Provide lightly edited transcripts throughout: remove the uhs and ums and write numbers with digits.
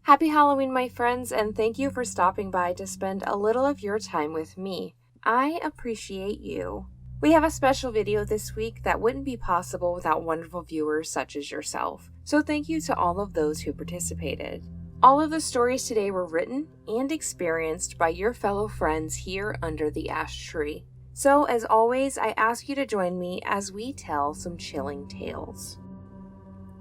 Happy Halloween, my friends, and thank you for stopping by to spend a little of your time with me. I appreciate you. We have a special video this week that wouldn't be possible without wonderful viewers such as yourself, so thank you to all of those who participated. All of the stories today were written and experienced by your fellow friends here under the ash tree. So, as always, I ask you to join me as we tell some chilling tales.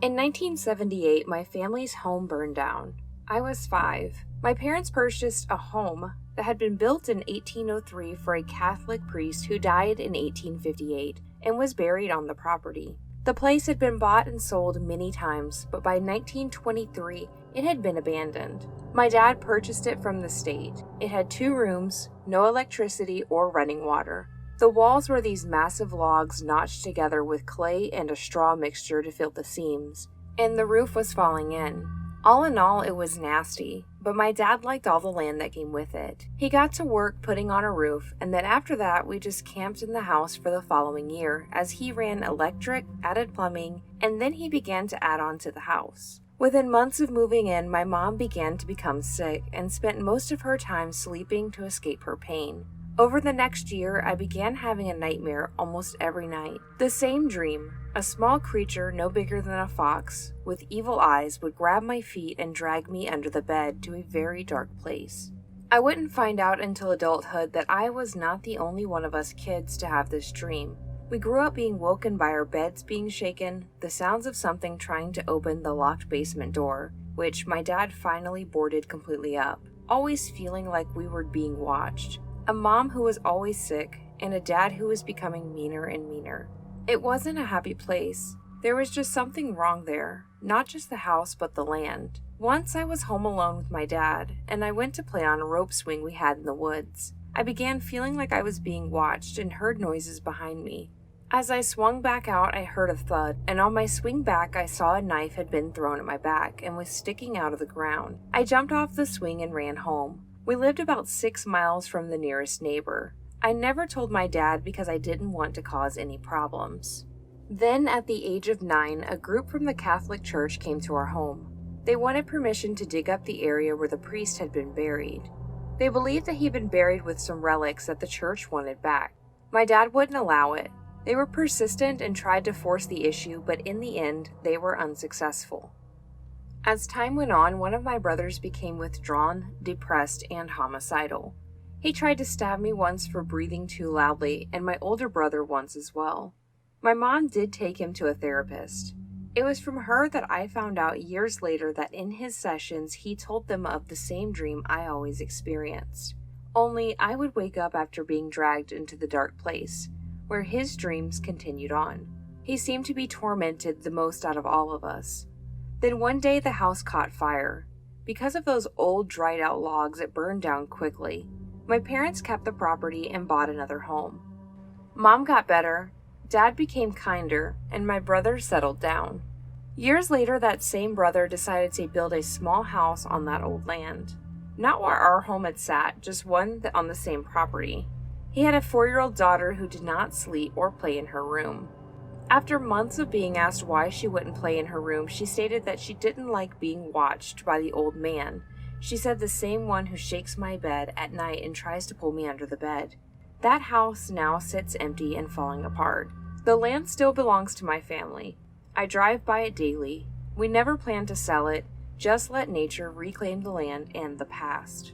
In 1978, my family's home burned down. I was 5. My parents purchased a home that had been built in 1803 for a Catholic priest who died in 1858 and was buried on the property. The place had been bought and sold many times, but by 1923, it had been abandoned. My dad purchased it from the state. It had 2 rooms, no electricity or running water. The walls were these massive logs notched together with clay and a straw mixture to fill the seams, and the roof was falling in. All in all, it was nasty, but my dad liked all the land that came with it. He got to work putting on a roof, and then after that, we just camped in the house for the following year as he ran electric, added plumbing, and then he began to add on to the house. Within months of moving in, my mom began to become sick and spent most of her time sleeping to escape her pain. Over the next year, I began having a nightmare almost every night. The same dream. A small creature no bigger than a fox, with evil eyes, would grab my feet and drag me under the bed to a very dark place. I wouldn't find out until adulthood that I was not the only one of us kids to have this dream. We grew up being woken by our beds being shaken, the sounds of something trying to open the locked basement door, which my dad finally boarded completely up, always feeling like we were being watched. A mom who was always sick, and a dad who was becoming meaner and meaner. It wasn't a happy place. There was just something wrong there, not just the house but the land. Once I was home alone with my dad, and I went to play on a rope swing we had in the woods. I began feeling like I was being watched and heard noises behind me. As I swung back out, I heard a thud, and on my swing back I saw a knife had been thrown at my back and was sticking out of the ground. I jumped off the swing and ran home. We lived about 6 miles from the nearest neighbor. I never told my dad because I didn't want to cause any problems. Then, at the age of 9, a group from the Catholic Church came to our home. They wanted permission to dig up the area where the priest had been buried. They believed that he'd been buried with some relics that the church wanted back. My dad wouldn't allow it. They were persistent and tried to force the issue, but in the end, they were unsuccessful. As time went on, one of my brothers became withdrawn, depressed, and homicidal. He tried to stab me once for breathing too loudly, and my older brother once as well. My mom did take him to a therapist. It was from her that I found out years later that in his sessions he told them of the same dream I always experienced. Only I would wake up after being dragged into the dark place, where his dreams continued on. He seemed to be tormented the most out of all of us. Then one day the house caught fire. Because of those old dried out logs, it burned down quickly. My parents kept the property and bought another home. Mom got better, Dad became kinder, and my brother settled down. Years later, that same brother decided to build a small house on that old land. Not where our home had sat, just one on the same property. He had a 4-year-old daughter who did not sleep or play in her room. After months of being asked why she wouldn't play in her room, she stated that she didn't like being watched by the old man. She said the same one who shakes my bed at night and tries to pull me under the bed. That house now sits empty and falling apart. The land still belongs to my family. I drive by it daily. We never plan to sell it, just let nature reclaim the land and the past.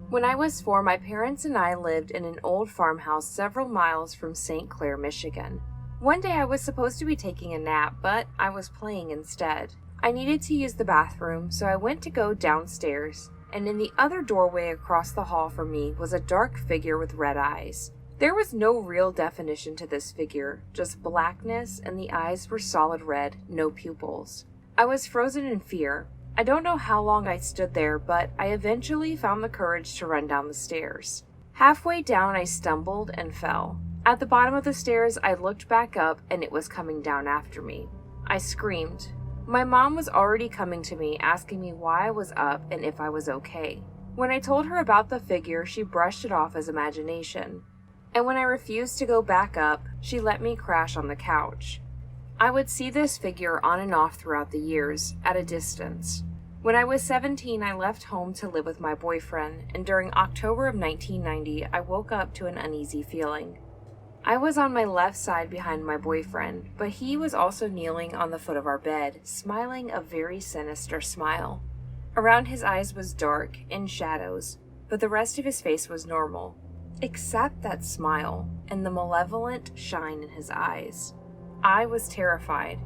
When I was 4, my parents and I lived in an old farmhouse several miles from St. Clair, Michigan. One day I was supposed to be taking a nap, but I was playing instead. I needed to use the bathroom, so I went to go downstairs, and in the other doorway across the hall from me was a dark figure with red eyes. There was no real definition to this figure, just blackness, and the eyes were solid red, no pupils. I was frozen in fear. I don't know how long I stood there, but I eventually found the courage to run down the stairs. Halfway down, I stumbled and fell. At the bottom of the stairs, I looked back up, and it was coming down after me. I screamed. My mom was already coming to me asking me why I was up and if I was okay. When I told her about the figure, she brushed it off as imagination. And when I refused to go back up, she let me crash on the couch. I would see this figure on and off throughout the years, at a distance. When I was 17, I left home to live with my boyfriend, and during October of 1990, I woke up to an uneasy feeling. I was on my left side behind my boyfriend, but he was also kneeling on the foot of our bed, smiling a very sinister smile. Around his eyes was dark, in shadows, but the rest of his face was normal, except that smile and the malevolent shine in his eyes. I was terrified.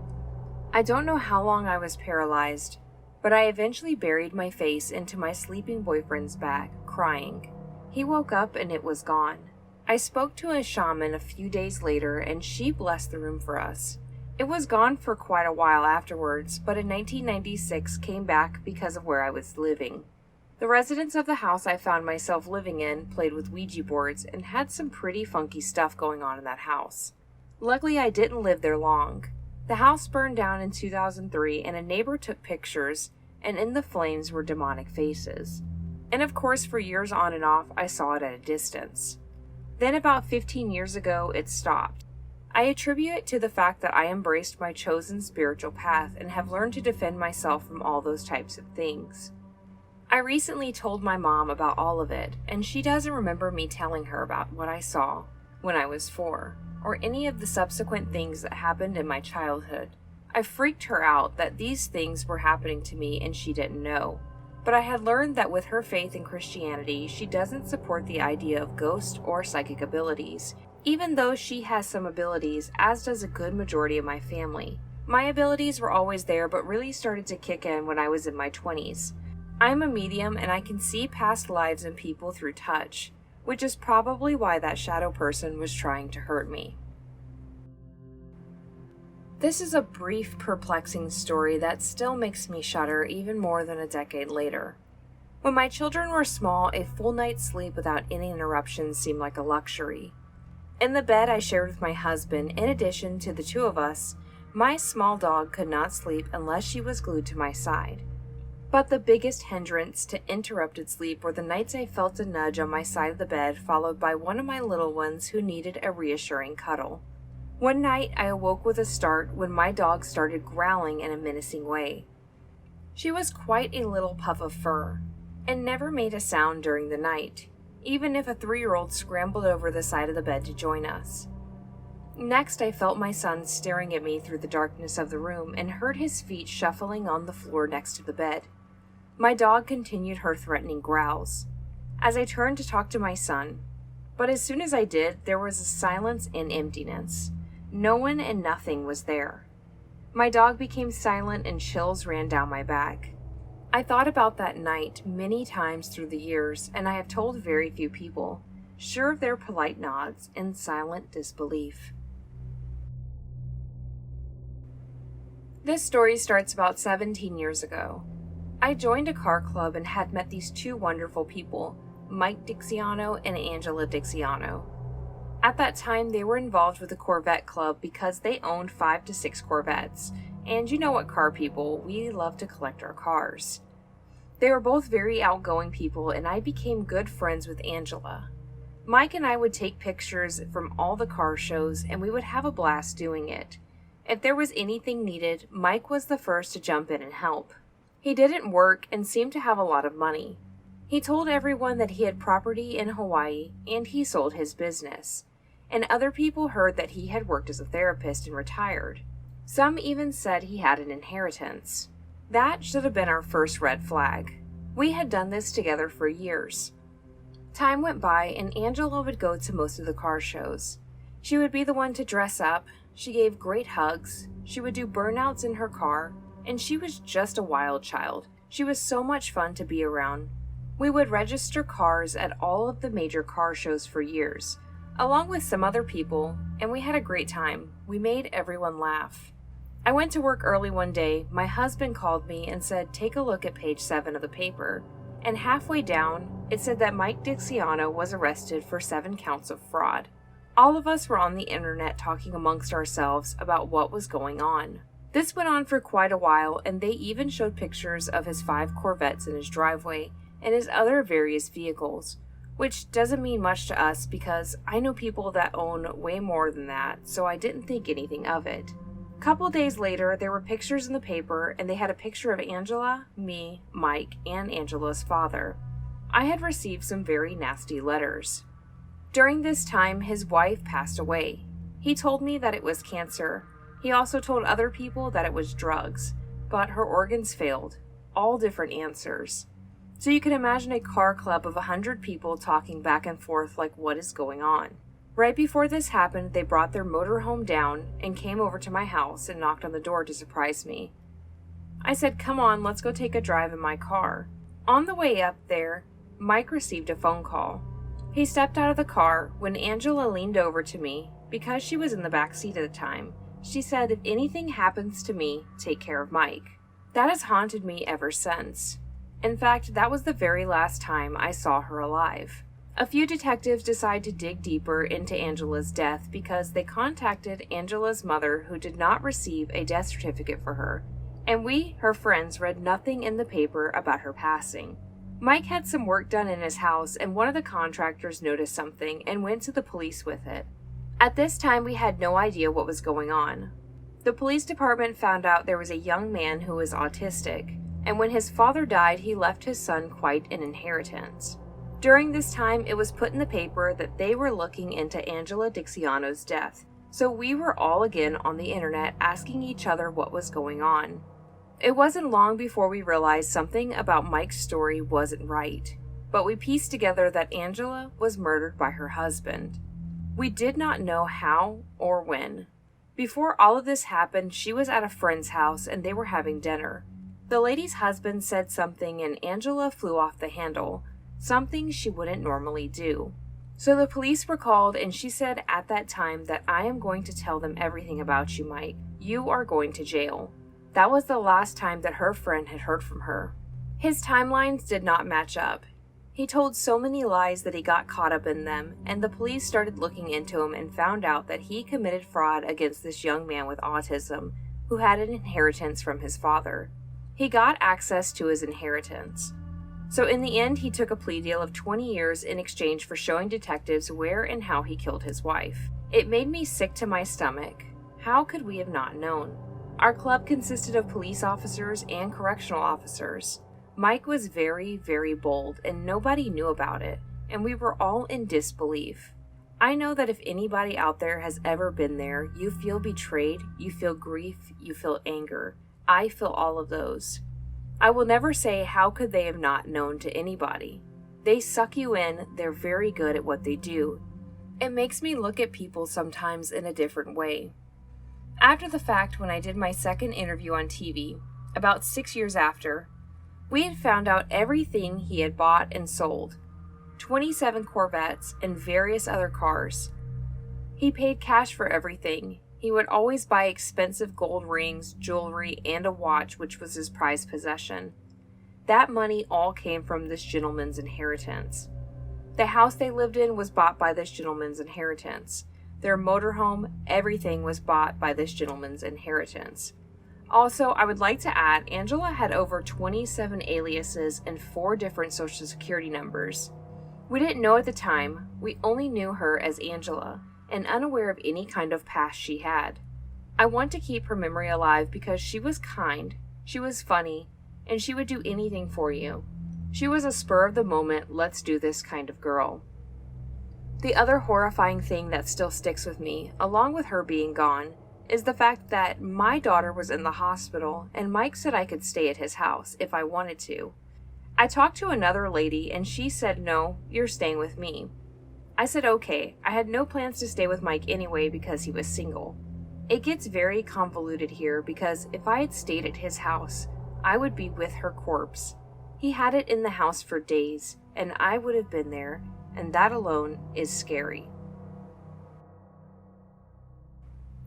I don't know how long I was paralyzed, but I eventually buried my face into my sleeping boyfriend's back, crying. He woke up and it was gone. I spoke to a shaman a few days later and she blessed the room for us. It was gone for quite a while afterwards, but in 1996 came back because of where I was living. The residents of the house I found myself living in played with Ouija boards and had some pretty funky stuff going on in that house. Luckily, I didn't live there long. The house burned down in 2003 and a neighbor took pictures, and in the flames were demonic faces. And of course, for years on and off, I saw it at a distance. Then about 15 years ago, it stopped. I attribute it to the fact that I embraced my chosen spiritual path and have learned to defend myself from all those types of things. I recently told my mom about all of it, and she doesn't remember me telling her about what I saw when I was 4, or any of the subsequent things that happened in my childhood. I freaked her out that these things were happening to me and she didn't know. But I had learned that with her faith in Christianity, she doesn't support the idea of ghost or psychic abilities, even though she has some abilities, as does a good majority of my family. My abilities were always there, but really started to kick in when I was in my 20s. I'm a medium and I can see past lives and people through touch, which is probably why that shadow person was trying to hurt me. This is a brief, perplexing story that still makes me shudder even more than a decade later. When my children were small, a full night's sleep without any interruptions seemed like a luxury. In the bed I shared with my husband, in addition to the two of us, my small dog could not sleep unless she was glued to my side. But the biggest hindrance to interrupted sleep were the nights I felt a nudge on my side of the bed, followed by one of my little ones who needed a reassuring cuddle. One night, I awoke with a start when my dog started growling in a menacing way. She was quite a little puff of fur, and never made a sound during the night, even if a 3-year-old scrambled over the side of the bed to join us. Next, I felt my son staring at me through the darkness of the room and heard his feet shuffling on the floor next to the bed. My dog continued her threatening growls, as I turned to talk to my son, but as soon as I did, there was a silence and emptiness. No one and nothing was there. My dog became silent and chills ran down my back. I thought about that night many times through the years, and I have told very few people, sure of their polite nods and silent disbelief. This story starts about 17 years ago. I joined a car club and had met these two wonderful people, Mike Dixiano and Angela Dixiano. At that time, they were involved with the Corvette Club because they owned 5 to 6 Corvettes, and you know what car people, we love to collect our cars. They were both very outgoing people, and I became good friends with Angela. Mike and I would take pictures from all the car shows, and we would have a blast doing it. If there was anything needed, Mike was the first to jump in and help. He didn't work and seemed to have a lot of money. He told everyone that he had property in Hawaii, and he sold his business. And other people heard that he had worked as a therapist and retired. Some even said he had an inheritance. That should have been our first red flag. We had done this together for years. Time went by and Angela would go to most of the car shows. She would be the one to dress up, she gave great hugs, she would do burnouts in her car, and she was just a wild child. She was so much fun to be around. We would register cars at all of the major car shows for years, along with some other people, and we had a great time. We made everyone laugh. I went to work early one day. My husband called me and said, take a look at page 7 of the paper. And halfway down, it said that Mike Dixiano was arrested for 7 counts of fraud. All of us were on the internet talking amongst ourselves about what was going on. This went on for quite a while, and they even showed pictures of his 5 Corvettes in his driveway and his other various vehicles, which doesn't mean much to us because I know people that own way more than that, so I didn't think anything of it. A couple days later, there were pictures in the paper, and they had a picture of Angela, me, Mike, and Angela's father. I had received some very nasty letters. During this time, his wife passed away. He told me that it was cancer. He also told other people that it was drugs, but her organs failed. All different answers. So you can imagine a car club of 100 people talking back and forth like what is going on. Right before this happened, they brought their motorhome down and came over to my house and knocked on the door to surprise me. I said, "Come on, let's go take a drive in my car." On the way up there, Mike received a phone call. He stepped out of the car when Angela leaned over to me because she was in the back seat at the time. She said, "If anything happens to me, take care of Mike." That has haunted me ever since. In fact, that was the very last time I saw her alive. A few detectives decided to dig deeper into Angela's death because they contacted Angela's mother, who did not receive a death certificate for her, and we, her friends, read nothing in the paper about her passing. Mike had some work done in his house, and one of the contractors noticed something and went to the police with it. At this time, we had no idea what was going on. The police department found out there was a young man who was autistic, and when his father died, he left his son quite an inheritance. During this time, it was put in the paper that they were looking into Angela Dixiano's death, so we were all again on the internet asking each other what was going on. It wasn't long before we realized something about Mike's story wasn't right, but we pieced together that Angela was murdered by her husband. We did not know how or when. Before all of this happened, she was at a friend's house and they were having dinner. The lady's husband said something and Angela flew off the handle, something she wouldn't normally do. So the police were called and she said at that time that "I am going to tell them everything about you, Mike. You are going to jail." That was the last time that her friend had heard from her. His timelines did not match up. He told so many lies that he got caught up in them, and the police started looking into him and found out that he committed fraud against this young man with autism who had an inheritance from his father. He got access to his inheritance. So in the end, he took a plea deal of 20 years in exchange for showing detectives where and how he killed his wife. It made me sick to my stomach. How could we have not known? Our club consisted of police officers and correctional officers. Mike was very, very bold, and nobody knew about it, and we were all in disbelief. I know that if anybody out there has ever been there, you feel betrayed, you feel grief, you feel anger. I feel all of those. I will never say how could they have not known to anybody. They suck you in, they're very good at what they do. It makes me look at people sometimes in a different way. After the fact, when I did my second interview on TV, about 6 years after, we had found out everything he had bought and sold. 27 Corvettes and various other cars. He paid cash for everything. He would always buy expensive gold rings, jewelry, and a watch, which was his prized possession. That money all came from this gentleman's inheritance. The house they lived in was bought by this gentleman's inheritance. Their motorhome, everything was bought by this gentleman's inheritance. Also, I would like to add, Angela had over 27 aliases and 4 different social security numbers. We didn't know at the time, we only knew her as Angela, and unaware of any kind of past she had. I want to keep her memory alive because she was kind, she was funny, and she would do anything for you. She was a spur of the moment, let's do this kind of girl. The other horrifying thing that still sticks with me, along with her being gone, is the fact that my daughter was in the hospital and Mike said I could stay at his house if I wanted to. I talked to another lady and she said, "No, you're staying with me." I said okay. I had no plans to stay with Mike anyway because he was single. It gets very convoluted here because if I had stayed at his house, I would be with her corpse. He had it in the house for days and I would have been there, and that alone is scary.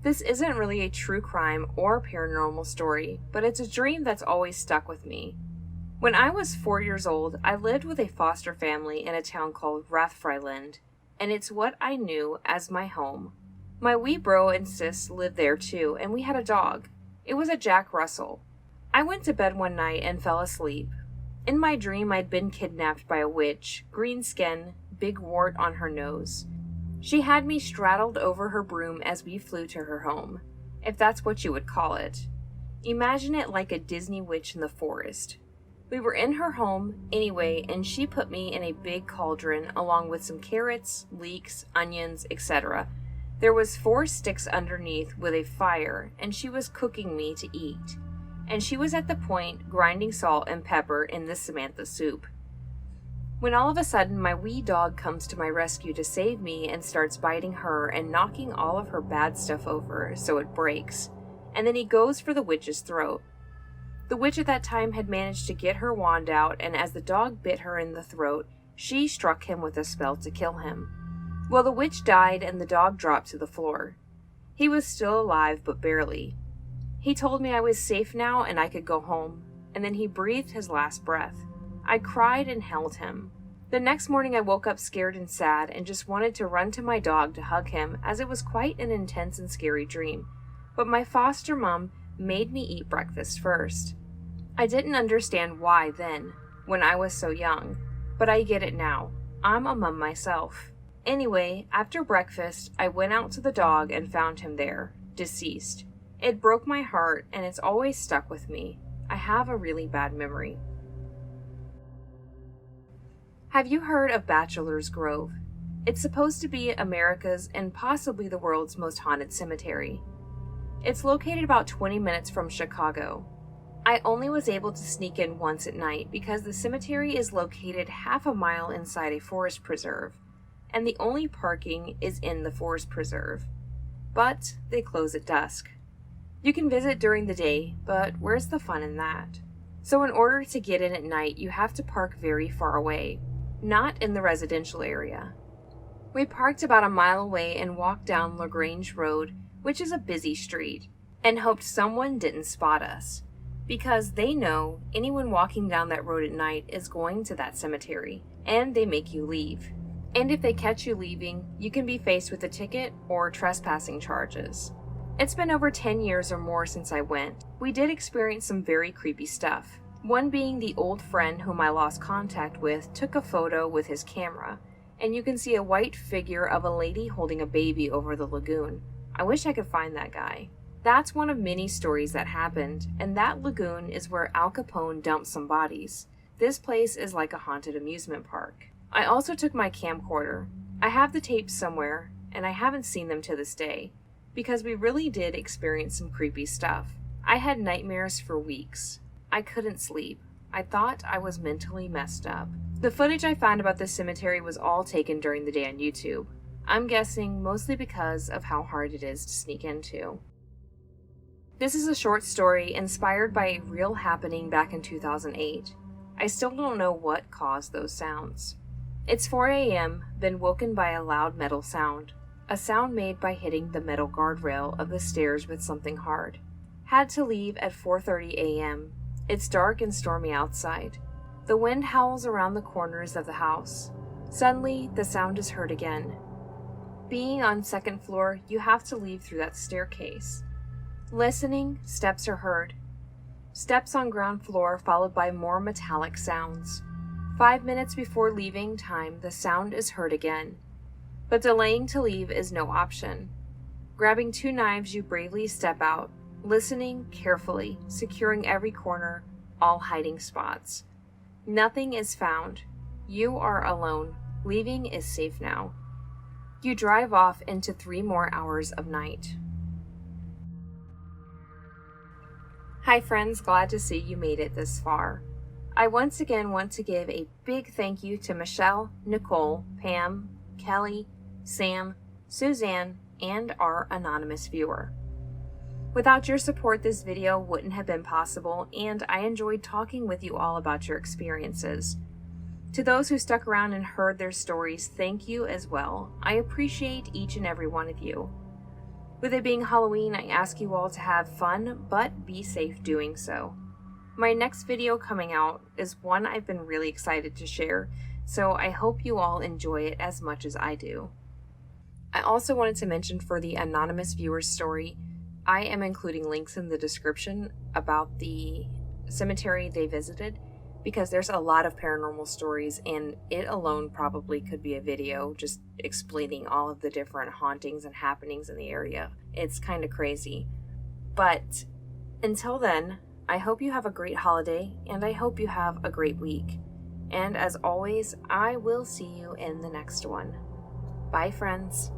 This isn't really a true crime or paranormal story, but it's a dream that's always stuck with me. When I was 4 years old, I lived with a foster family in a town called Rathfriland, and it's what I knew as my home. My wee bro and sis lived there too, and we had a dog. It was a Jack Russell. I went to bed one night and fell asleep. In my dream, I'd been kidnapped by a witch, green skin, big wart on her nose. She had me straddled over her broom as we flew to her home, if that's what you would call it. Imagine it like a Disney witch in the forest. We were in her home anyway, and she put me in a big cauldron along with some carrots, leeks, onions, etc. There was 4 sticks underneath with a fire, and she was cooking me to eat. And she was at the point grinding salt and pepper in the Samantha soup. When all of a sudden my wee dog comes to my rescue to save me and starts biting her and knocking all of her bad stuff over so it breaks, and then he goes for the witch's throat. The witch at that time had managed to get her wand out, and as the dog bit her in the throat, she struck him with a spell to kill him. Well, the witch died and the dog dropped to the floor. He was still alive, but barely. He told me I was safe now and I could go home, and then he breathed his last breath. I cried and held him. The next morning I woke up scared and sad and just wanted to run to my dog to hug him, as it was quite an intense and scary dream. But my foster mom made me eat breakfast first. I didn't understand why then, when I was so young, but I get it now. I'm a mom myself. Anyway, after breakfast, I went out to the dog and found him there, deceased. It broke my heart, and it's always stuck with me. I have a really bad memory. Have you heard of Bachelor's Grove? It's supposed to be America's and possibly the world's most haunted cemetery. It's located about 20 minutes from Chicago. I only was able to sneak in once at night because the cemetery is located half a mile inside a forest preserve, and the only parking is in the forest preserve. But they close at dusk. You can visit during the day, but where's the fun in that? So in order to get in at night, you have to park very far away, not in the residential area. We parked about a mile away and walked down LaGrange Road, which is a busy street, and hoped someone didn't spot us, because they know anyone walking down that road at night is going to that cemetery, and they make you leave. And if they catch you leaving, you can be faced with a ticket or trespassing charges. It's been over 10 years or more since I went. We did experience some very creepy stuff. One being the old friend whom I lost contact with took a photo with his camera, and you can see a white figure of a lady holding a baby over the lagoon. I wish I could find that guy. That's one of many stories that happened, and that lagoon is where Al Capone dumped some bodies. This place is like a haunted amusement park. I also took my camcorder. I have the tapes somewhere, and I haven't seen them to this day, because we really did experience some creepy stuff. I had nightmares for weeks. I couldn't sleep. I thought I was mentally messed up. The footage I found about this cemetery was all taken during the day on YouTube. I'm guessing mostly because of how hard it is to sneak into. This is a short story inspired by a real happening back in 2008. I still don't know what caused those sounds. It's 4 a.m., been woken by a loud metal sound. A sound made by hitting the metal guardrail of the stairs with something hard. Had to leave at 4:30 a.m. It's dark and stormy outside. The wind howls around the corners of the house. Suddenly, the sound is heard again. Being on second floor, you have to leave through that staircase. Listening, steps are heard. Steps on ground floor followed by more metallic sounds. 5 minutes before leaving time, the sound is heard again. But delaying to leave is no option. Grabbing 2 knives, you bravely step out, listening carefully, securing every corner, all hiding spots. Nothing is found. You are alone. Leaving is safe now. You drive off into 3 more hours of night. Hi friends, glad to see you made it this far. I once again want to give a big thank you to Michelle, Nicole, Pam, Kelly, Sam, Suzanne, and our anonymous viewer. Without your support, this video wouldn't have been possible, and I enjoyed talking with you all about your experiences. To those who stuck around and heard their stories, thank you as well. I appreciate each and every one of you. With it being Halloween, I ask you all to have fun, but be safe doing so. My next video coming out is one I've been really excited to share, so I hope you all enjoy it as much as I do. I also wanted to mention for the anonymous viewer's story, I am including links in the description about the cemetery they visited because there's a lot of paranormal stories, and it alone probably could be a video just explaining all of the different hauntings and happenings in the area. It's kind of crazy. But until then, I hope you have a great holiday, and I hope you have a great week. And as always, I will see you in the next one. Bye, friends.